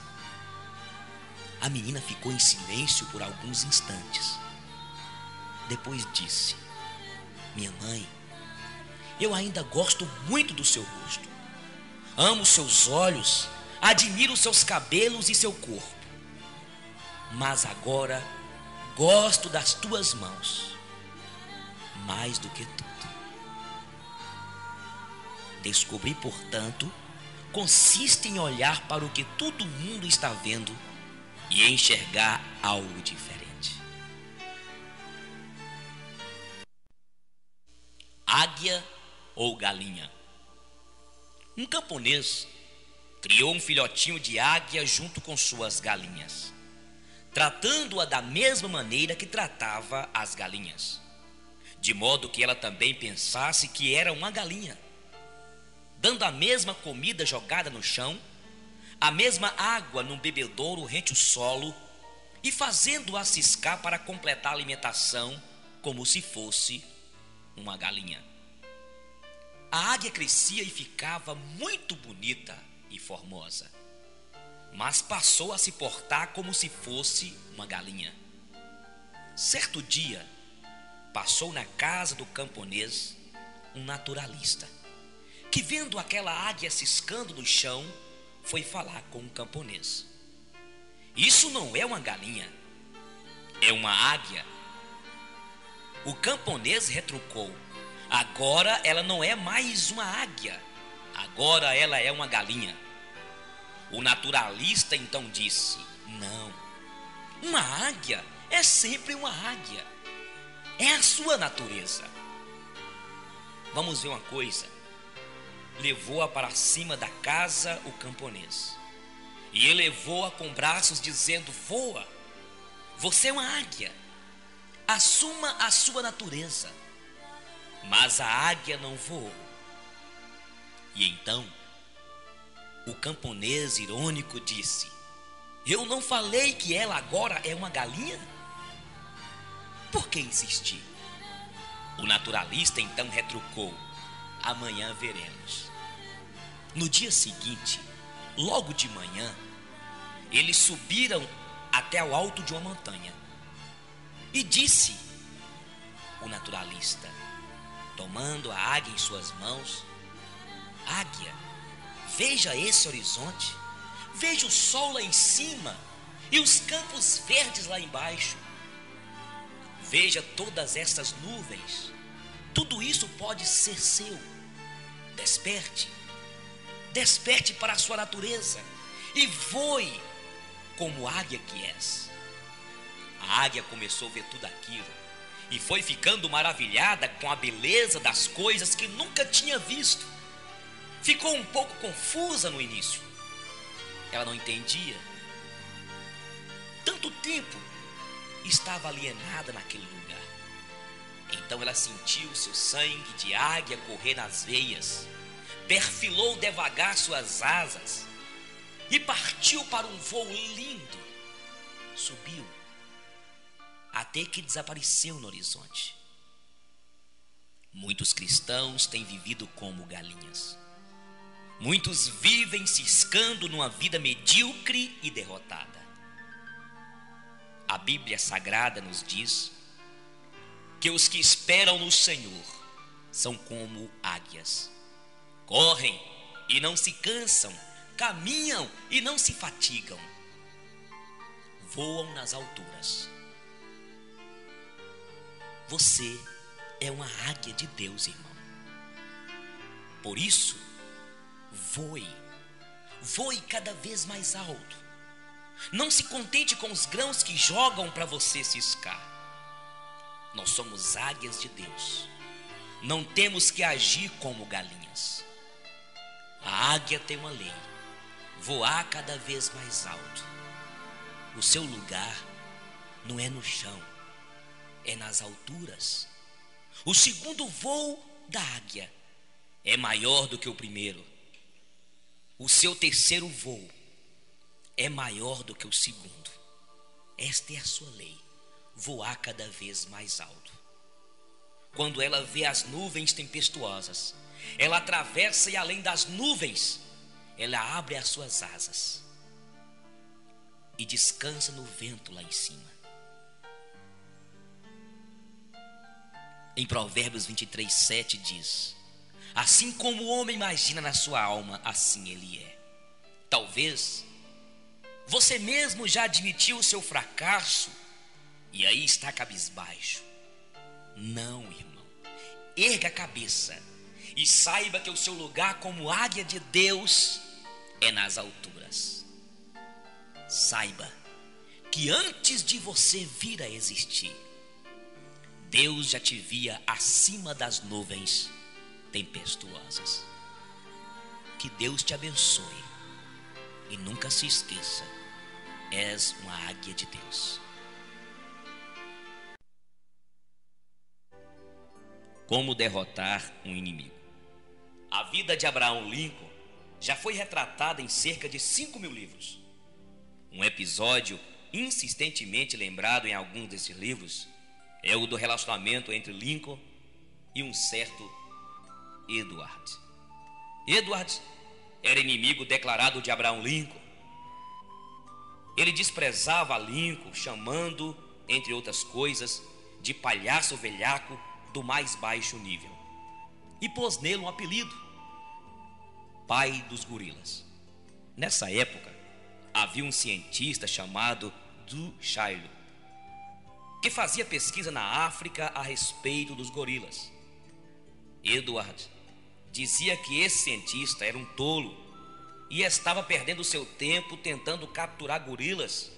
A menina ficou em silêncio por alguns instantes. Depois disse: minha mãe, eu ainda gosto muito do seu rosto. Amo seus olhos, admiro seus cabelos e seu corpo. Mas agora gosto das tuas mãos mais do que tudo. Descobrir, portanto, consiste em olhar para o que todo mundo está vendo e enxergar algo diferente. Águia ou galinha? Um camponês criou um filhotinho de águia junto com suas galinhas, tratando-a da mesma maneira que tratava as galinhas, de modo que ela também pensasse que era uma galinha. dando a mesma comida jogada no chão, a mesma água num bebedouro rente o solo, e fazendo-a ciscar para completar a alimentação, como se fosse uma galinha. A águia crescia e ficava muito bonita e formosa, mas passou a se portar como se fosse uma galinha. Certo dia, passou na casa do camponês um naturalista, que vendo aquela águia ciscando no chão, foi falar com o camponês. Isso não é uma galinha, é uma águia. O camponês retrucou: agora ela não é mais uma águia, agora ela é uma galinha. O naturalista então disse: não, uma águia é sempre uma águia, é a sua natureza. Vamos ver uma coisa. Levou-a para cima da casa o camponês e elevou-a com braços, dizendo: voa, você é uma águia, assuma a sua natureza. Mas a águia não voou. E então o camponês irônico disse: eu não falei que ela agora é uma galinha? Por que insistir? O naturalista então retrucou: amanhã veremos. No dia seguinte, logo de manhã, eles subiram até o alto de uma montanha. E disse o naturalista, tomando a águia em suas mãos: águia, veja esse horizonte, veja o sol lá em cima e os campos verdes lá embaixo. Veja todas essas nuvens, tudo isso pode ser seu. Desperte, desperte para a sua natureza e voe como águia que és. A águia começou a ver tudo aquilo e foi ficando maravilhada com a beleza das coisas que nunca tinha visto. Ficou um pouco confusa no início. Ela não entendia. Tanto tempo estava alienada naquele lugar. Então ela sentiu seu sangue de águia correr nas veias, perfilou devagar suas asas e partiu para um voo lindo. Subiu até que desapareceu no horizonte. Muitos cristãos têm vivido como galinhas. Muitos vivem ciscando numa vida medíocre e derrotada. A Bíblia Sagrada nos diz que os que esperam no Senhor são como águias. Correm e não se cansam, caminham e não se fatigam, voam nas alturas. Você é uma águia de Deus, irmão. Por isso, voe, voe cada vez mais alto. Não se contente com os grãos que jogam para você ciscar. Nós somos águias de Deus. Não temos que agir como galinhas. A águia tem uma lei: voar cada vez mais alto. O seu lugar não é no chão, é nas alturas. O segundo voo da águia é maior do que o primeiro. O seu terceiro voo é maior do que o segundo. Esta é a sua lei: voar cada vez mais alto. Quando ela vê as nuvens tempestuosas, ela atravessa e além das nuvens, ela abre as suas asas e descansa no vento lá em cima. Em Provérbios 23:7 diz: assim como o homem imagina na sua alma, assim ele é. Talvez você mesmo já admitiu o seu fracasso e aí está cabisbaixo. Não, irmão, erga a cabeça e saiba que o seu lugar como águia de Deus é nas alturas. Saiba que antes de você vir a existir, Deus já te via acima das nuvens tempestuosas. Que Deus te abençoe e nunca se esqueça: és uma águia de Deus. Como derrotar um inimigo? A vida de Abraham Lincoln já foi retratada em cerca de 5.000 livros. Um episódio insistentemente lembrado em alguns desses livros é o do relacionamento entre Lincoln e um certo Edward. Edward era inimigo declarado de Abraham Lincoln. Ele desprezava Lincoln, chamando, entre outras coisas, de palhaço velhaco do mais baixo nível, e pôs nele um apelido: pai dos gorilas. Nessa época, havia um cientista chamado Du Chaillu, que fazia pesquisa na África a respeito dos gorilas. Edward dizia que esse cientista era um tolo e estava perdendo seu tempo tentando capturar gorilas.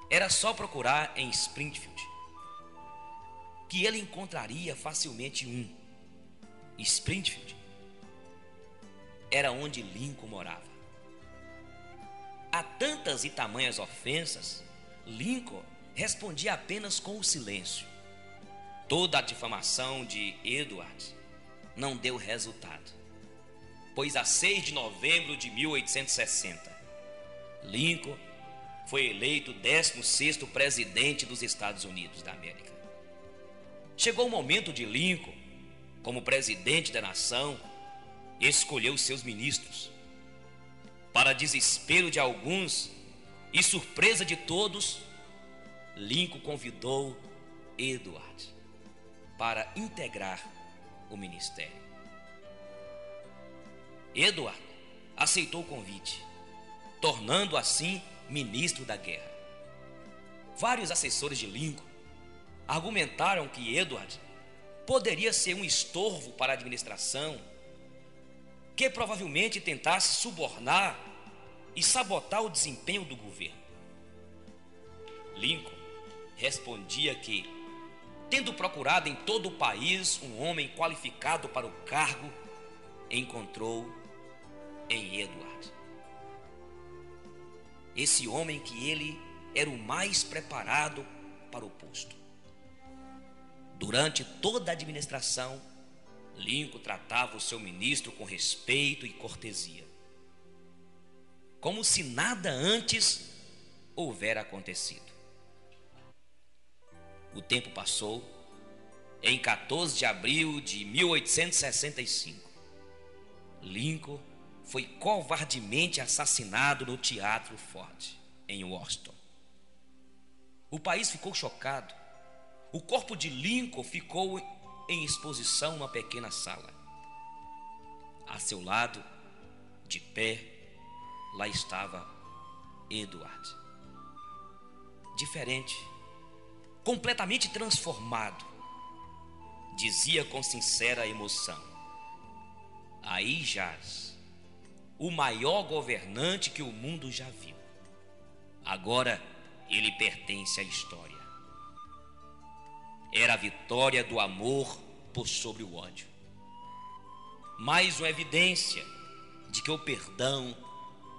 Era só procurar em Springfield que ele encontraria facilmente um. Springfield era onde Lincoln morava. A tantas e tamanhas ofensas, Lincoln respondia apenas com o silêncio. Toda a difamação de Edward não deu resultado, pois a 6 de novembro de 1860, Lincoln foi eleito 16º presidente dos Estados Unidos da América. Chegou o momento de Lincoln, como presidente da nação, escolher os seus ministros. Para desespero de alguns e surpresa de todos, Lincoln convidou Edward para integrar o ministério. Edward aceitou o convite, tornando assim ministro da guerra. Vários assessores de Lincoln argumentaram que Edward poderia ser um estorvo para a administração, que provavelmente tentasse subornar e sabotar o desempenho do governo. Lincoln respondia que, tendo procurado em todo o país um homem qualificado para o cargo, encontrou em Edward. Esse homem que ele era o mais preparado para o posto. Durante toda a administração, Lincoln tratava o seu ministro com respeito e cortesia, como se nada antes houvera acontecido. O tempo passou. Em 14 de abril de 1865, Lincoln foi covardemente assassinado no Teatro Ford, em Washington. O país ficou chocado. O corpo de Lincoln ficou em exposição numa pequena sala. A seu lado, de pé, lá estava Edward. Diferente, completamente transformado. Dizia com sincera emoção: aí jaz o maior governante que o mundo já viu. Agora ele pertence à história. Era a vitória do amor por sobre o ódio. Mais uma evidência de que o perdão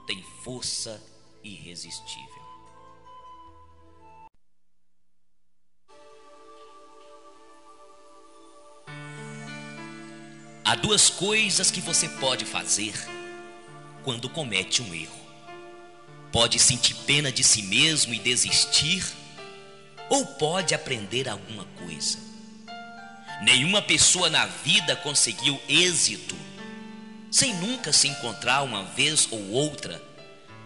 tem força irresistível. Há duas coisas que você pode fazer quando comete um erro. Pode sentir pena de si mesmo e desistir, ou pode aprender alguma coisa. Nenhuma pessoa na vida conseguiu êxito sem nunca se encontrar uma vez ou outra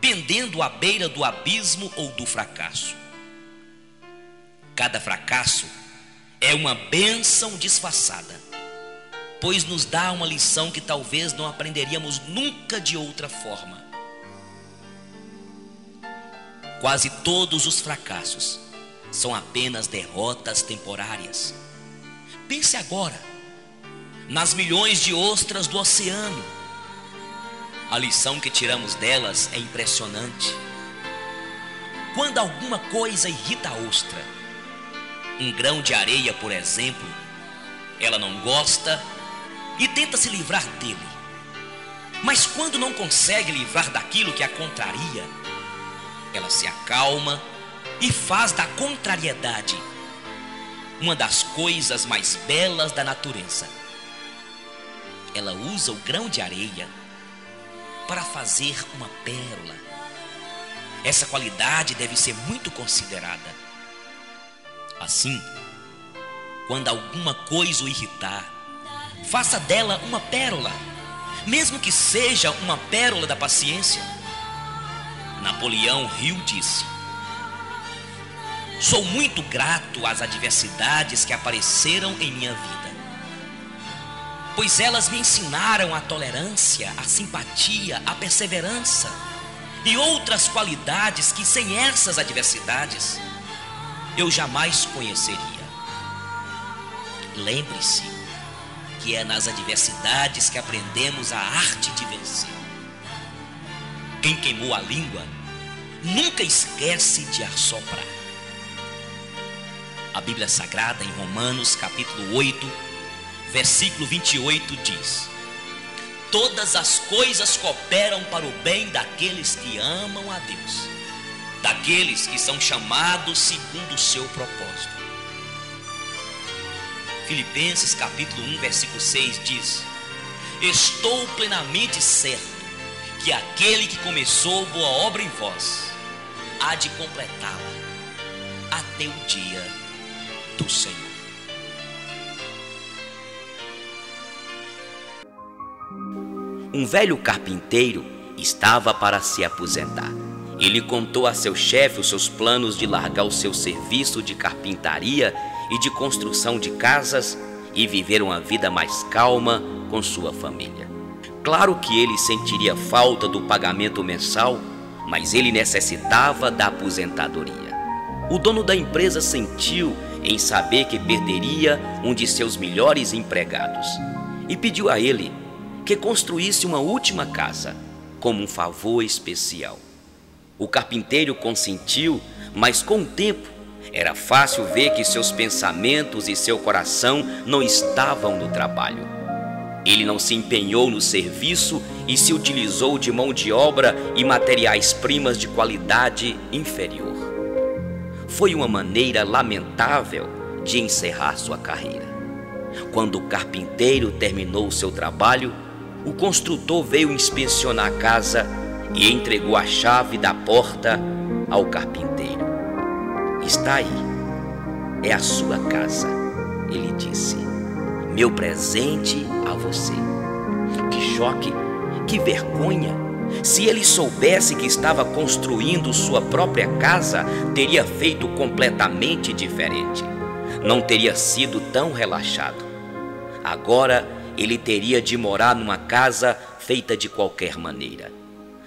pendendo à beira do abismo ou do fracasso. Cada fracasso é uma bênção disfarçada, pois nos dá uma lição que talvez não aprenderíamos nunca de outra forma. Quase todos os fracassos são apenas derrotas temporárias. Pense agora nas milhões de ostras do oceano. A lição que tiramos delas é impressionante. Quando alguma coisa irrita a ostra, um grão de areia, por exemplo, ela não gosta e tenta se livrar dele. Mas quando não consegue livrar daquilo que a contraria, ela se acalma e faz da contrariedade uma das coisas mais belas da natureza. ela usa o grão de areia para fazer uma pérola. Essa qualidade deve ser muito considerada. Assim, quando alguma coisa o irritar, faça dela uma pérola, mesmo que seja uma pérola da paciência. Napoleão Hill disse: sou muito grato às adversidades que apareceram em minha vida, pois elas me ensinaram a tolerância, a simpatia, a perseverança e outras qualidades que sem essas adversidades eu jamais conheceria. Lembre-se que é nas adversidades que aprendemos a arte de vencer. Quem queimou a língua nunca esquece de assoprar. A Bíblia Sagrada, em Romanos capítulo 8, versículo 28 diz: todas as coisas cooperam para o bem daqueles que amam a Deus, daqueles que são chamados segundo o seu propósito. Filipenses capítulo 1, versículo 6 diz: estou plenamente certo que aquele que começou boa obra em vós há de completá-la até o dia do Senhor. Um velho carpinteiro estava para se aposentar. Ele contou a seu chefe os seus planos de largar o seu serviço de carpintaria e de construção de casas e viver uma vida mais calma com sua família. Claro que ele sentiria falta do pagamento mensal, mas ele necessitava da aposentadoria. O dono da empresa sentiu em saber que perderia um de seus melhores empregados e pediu a ele que construísse uma última casa como um favor especial. O carpinteiro consentiu, mas com o tempo era fácil ver que seus pensamentos e seu coração não estavam no trabalho. Ele não se empenhou no serviço e se utilizou de mão de obra e materiais-primas de qualidade inferior. Foi uma maneira lamentável de encerrar sua carreira. Quando o carpinteiro terminou o seu trabalho, o construtor veio inspecionar a casa e entregou a chave da porta ao carpinteiro. Está aí, é a sua casa, ele disse. Meu presente a você. Que choque, que vergonha! Se ele soubesse que estava construindo sua própria casa, teria feito completamente diferente. Não teria sido tão relaxado. Agora ele teria de morar numa casa feita de qualquer maneira.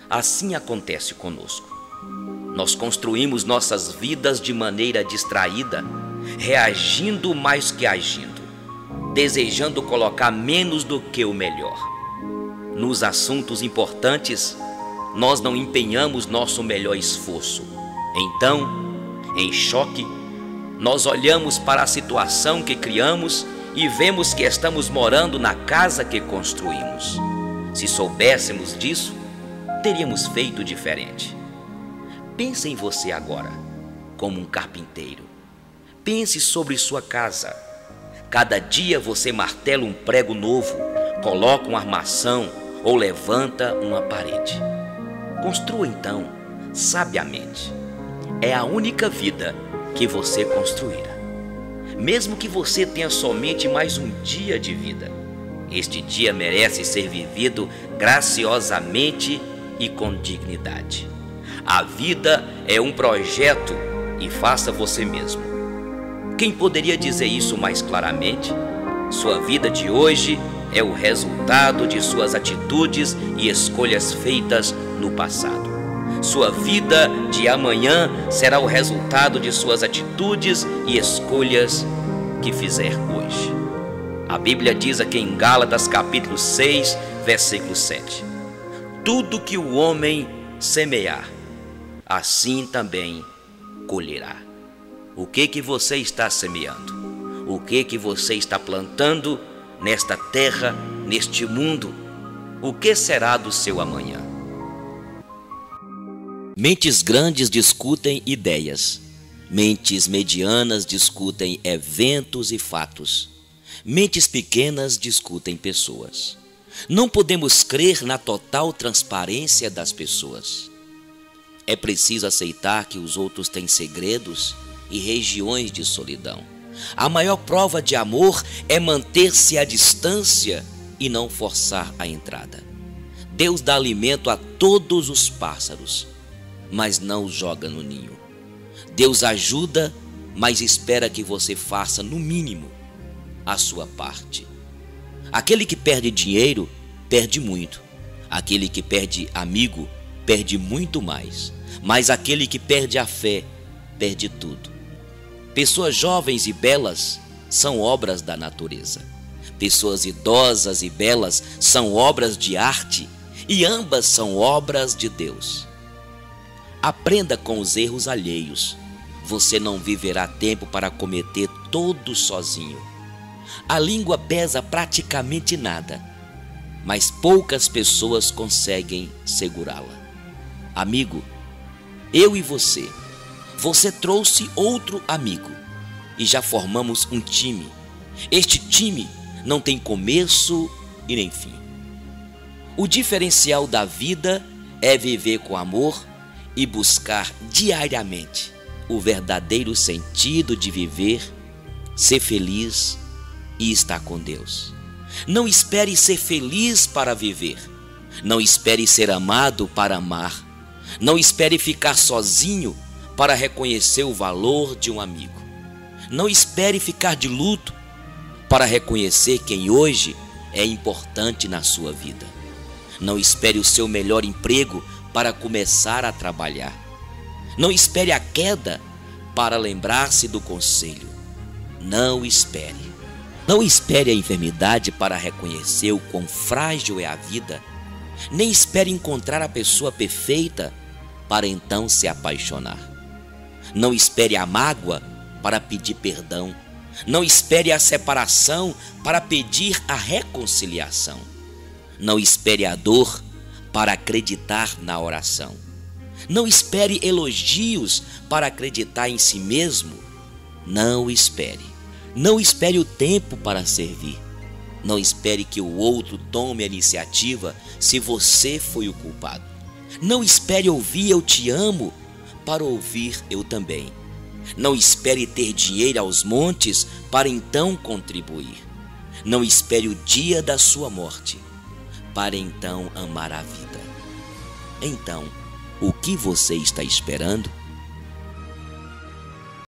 Assim acontece conosco. Nós construímos nossas vidas de maneira distraída, reagindo mais que agindo, desejando colocar menos do que o melhor. Nos assuntos importantes, nós não empenhamos nosso melhor esforço. Então, em choque, nós olhamos para a situação que criamos e vemos que estamos morando na casa que construímos. Se soubéssemos disso, teríamos feito diferente. Pense em você agora, como um carpinteiro. Pense sobre sua casa. Cada dia você martela um prego novo, coloca uma armação ou levanta uma parede. Construa então, sabiamente. É a única vida que você construirá. Mesmo que você tenha somente mais um dia de vida, este dia merece ser vivido graciosamente e com dignidade. A vida é um projeto e faça você mesmo. Quem poderia dizer isso mais claramente? Sua vida de hoje é o resultado de suas atitudes e escolhas feitas no passado. Sua vida de amanhã será o resultado de suas atitudes e escolhas que fizer hoje. A Bíblia diz aqui em Gálatas capítulo 6, versículo 7: tudo que o homem semear, assim também colherá. O que você está semeando? O que você está plantando nesta terra, neste mundo? O que será do seu amanhã? Mentes grandes discutem ideias. Mentes medianas discutem eventos e fatos. Mentes pequenas discutem pessoas. Não podemos crer na total transparência das pessoas. É preciso aceitar que os outros têm segredos e regiões de solidão. A maior prova de amor é manter-se à distância e não forçar a entrada. Deus dá alimento a todos os pássaros, mas não os joga no ninho. Deus ajuda, mas espera que você faça, no mínimo, a sua parte. Aquele que perde dinheiro, perde muito. Aquele que perde amigo, perde muito mais. Mas aquele que perde a fé, perde tudo. Pessoas jovens e belas são obras da natureza. Pessoas idosas e belas são obras de arte, e ambas são obras de Deus. Aprenda com os erros alheios. Você não viverá tempo para cometer todos sozinho. A língua pesa praticamente nada, mas poucas pessoas conseguem segurá-la. Amigo, eu e você trouxe outro amigo e já formamos um time. Este time não tem começo e nem fim. O diferencial da vida é viver com amor e buscar diariamente o verdadeiro sentido de viver, ser feliz e estar com Deus. Não espere ser feliz para viver. Não espere ser amado para amar. Não espere ficar sozinho para reconhecer o valor de um amigo. Não espere ficar de luto para reconhecer quem hoje é importante na sua vida. Não espere o seu melhor emprego para começar a trabalhar. Não espere a queda para lembrar-se do conselho. Não espere. Não espere a enfermidade para reconhecer o quão frágil é a vida. Nem espere encontrar a pessoa perfeita para então se apaixonar. Não espere a mágoa para pedir perdão. Não espere a separação para pedir a reconciliação. Não espere a dor para acreditar na oração. Não espere elogios para acreditar em si mesmo. Não espere. Não espere o tempo para servir. Não espere que o outro tome a iniciativa se você foi o culpado. Não espere ouvir "eu te amo" para ouvir "eu também". Não espere ter dinheiro aos montes para então contribuir. Não espere o dia da sua morte para então amar a vida. Então, o que você está esperando?